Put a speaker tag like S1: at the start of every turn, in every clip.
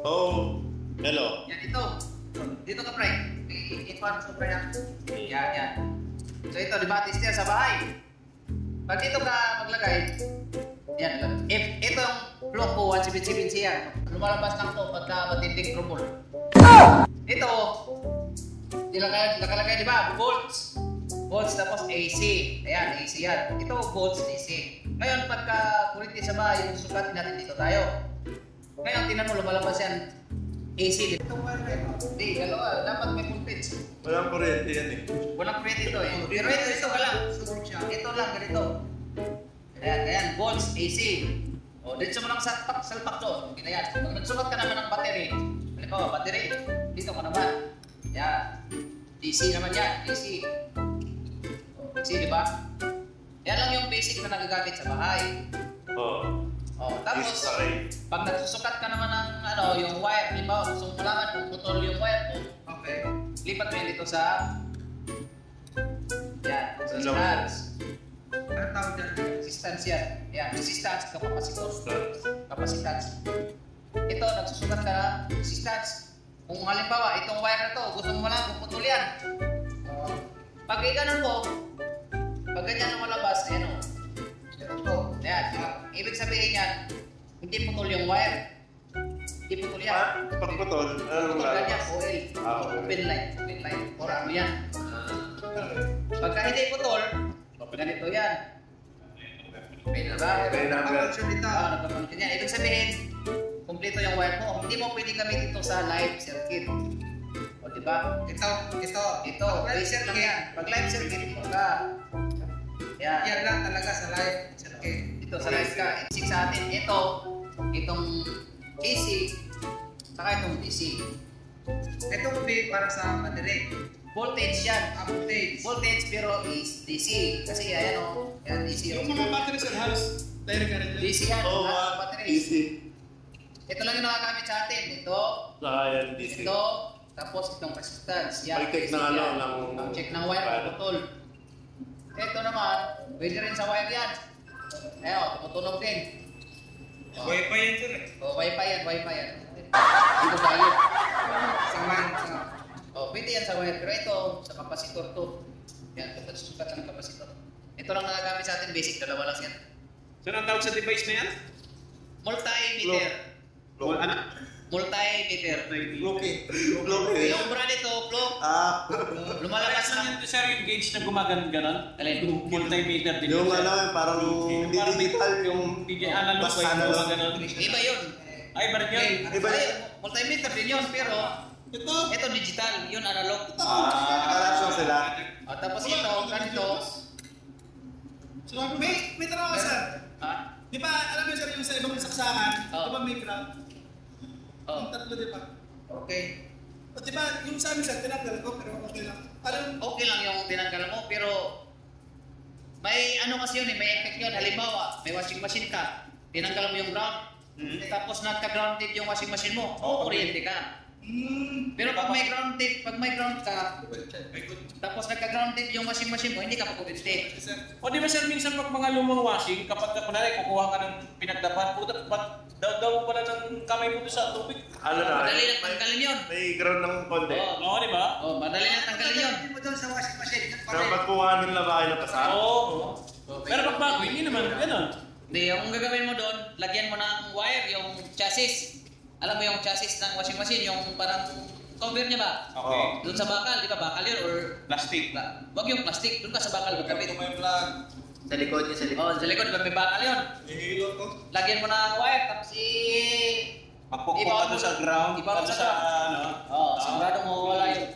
S1: Oh, hello.
S2: Yan, ito. Dito ka, pre. I-inform ko, pre. Yan. So ito, di ba, tester sa bahay. Pag dito ka maglagay, yan. If itong block ko, 177 yan, lumalabas lang to pagka matinding trouble. Ito, nakalagay, di ba, volts. Volts tapos AC. Ayan, AC yan. Ito, volts, AC. Ngayon, pagka kurente sa bahay, yung sukatin natin dito tayo. Ngayon, tinan mo, lumalabas yan. AC. Ito, hindi, dalawa. Dapat may voltage.
S1: Walang kuryente yan eh.
S2: Walang kuryente ito eh. Pero ito ka lang. Ito lang, ganito. Ayan, volts, AC. O, dito mo lang salpak to. Ayan. Pag nagsukat ka naman ng battery, halimbawa, battery, dito ka naman. Ayan. DC naman yan, DC. DC, di ba? Yan lang yung basic na nagagamit sa bahay.
S1: Oo.
S2: Oh, tapos, pag nagsusukat ka naman ng yung wire, halimbawa, gusto mo malaman kung putol yung wire mo, okay, lipat mo yun dito sa yan, resistance. Ano tawag dyan? Resistance yan. Yan, resistance, capacitance. Ito, nagsusukat ka ng resistance. Kung halimbawa, itong wire na to, gusto mo malaman kung putol yan. Pag ganun mo, pag ganyan ang malabas, ayan o. Ayan, ibig sabihin yan, hindi putol yung wire. Hindi putol yan.
S1: Pag putol, ano
S2: putol ganyan, oil. Open line. Or ano yan. Pagka hindi putol, ganito yan. Pwede ba? Nagpapunction yan. Ibig sabihin, kumpleto yung wire mo. Hindi mo pwede gamitin ito sa live circuit. O diba? Ito. Basic lang yan. Pag live circuit, pagka yan lang talaga sa live circuit. Ito sa live ka. Isik sa atin. Itong AC, saka itong DC. Itong B para sa battery. Voltage yan. Voltage pero is DC. Kasi ayan o. Yan DC.
S3: Yung mga battery sa halos direct current.
S2: DC yan. Battery.
S1: DC.
S2: Ito lang yung nakagamit sa atin. Ito.
S1: Saka yan, DC.
S2: Ito. Tapos itong resistance. Yan.
S1: Pag-check ng
S2: ang check ng wire kung putol. Ito naman, pwede rin sa wire yan. Ayan, tumutunog din.
S3: Wi-Fi yan sir eh.
S2: Wi-Fi yan. Dito tayo. Sa wire. Pwede yan sa wire. Pero ito, sa kapasitor to. Yan, ito susukat ng kapasitor. Ito lang nagagamit sa atin, basic, dalawa lang yan.
S3: Sir, ang tawag sa device na yan?
S2: Multimeter.
S3: Ano?
S2: Multimeter.
S1: Bloke.
S2: Yung brand ito, Flock. Lumalabas
S3: Parang yan sir yung gauge na gumaganon.
S2: Alin?
S3: Multimeter din.
S1: Yung parang hindi digital, yung
S3: analog
S1: basta
S3: ba yung
S1: analog.
S3: gumaganon?
S2: Iba yun.
S3: Ay, barit yun.
S1: Iba yun.
S2: Multimeter din yun, pero ito digital, yun analog.
S1: Kalas lang sila.
S2: Tapos ito, ganito.
S4: May tanong ako, sir. Di ba, alam mo sir, yung sa ibang saksakan, di ba may ground? Yung tatlo, di ba?
S2: Okay.
S4: O di ba, yung sa amin sir, tinanggal ko, pero okay lang.
S2: Okay lang yung tinanggal mo, pero may ano kasi yun eh, may effect yun. Halimbawa, may washing machine ka, tinanggal mo yung ground, tapos nagka-grounded yung washing machine mo, kuryente ka. Pero pag may ground ka, tapos nagka-grounded yung washing machine mo, hindi ka makuryente.
S3: O di ba sir, minsan pag mga lumang washing, kapag kunwari kukuha ka ng pinagdapan, puta, daw pala ng kamay mo sa tubig.
S2: Madali lang tanggalin yun.
S1: May ground ng konti.
S3: Oo, di ba?
S2: Madali lang tanggalin yun.
S4: Hindi mo doon sa washing machine.
S1: Pero pag kuha nun lang ba kayo napasa?
S3: Oo. Pero pag bago, hindi naman, gano'n.
S2: Hindi, yung gagawin mo doon, lagyan mo ng wire, yung chassis. Alam mo yung chassis ng washing machine, yung parang cover niya ba?
S3: Okay.
S2: Doon sa bakal, di ba bakal yun? Or
S3: Plastic.
S2: wag yung plastic, doon ka sa bakal magkapit.
S4: May plug.
S2: Sa likod, sa likod, di ba may bakal yun?
S4: Ihilo ko.
S2: Lagyan mo ng wire, tapos
S3: Pagpukpok ka doon sa ground,
S2: ibabaw
S3: sa
S2: sa
S3: ano.
S2: sigurado mo wala yun.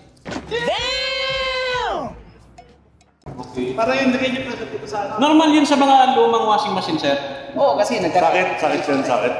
S3: Okay.
S4: Para yung lagay niyo product dito sa ano.
S3: Normal yun sa mga lumang washing machine, sir.
S2: Oo, kasi
S1: Sakit yun, sakit.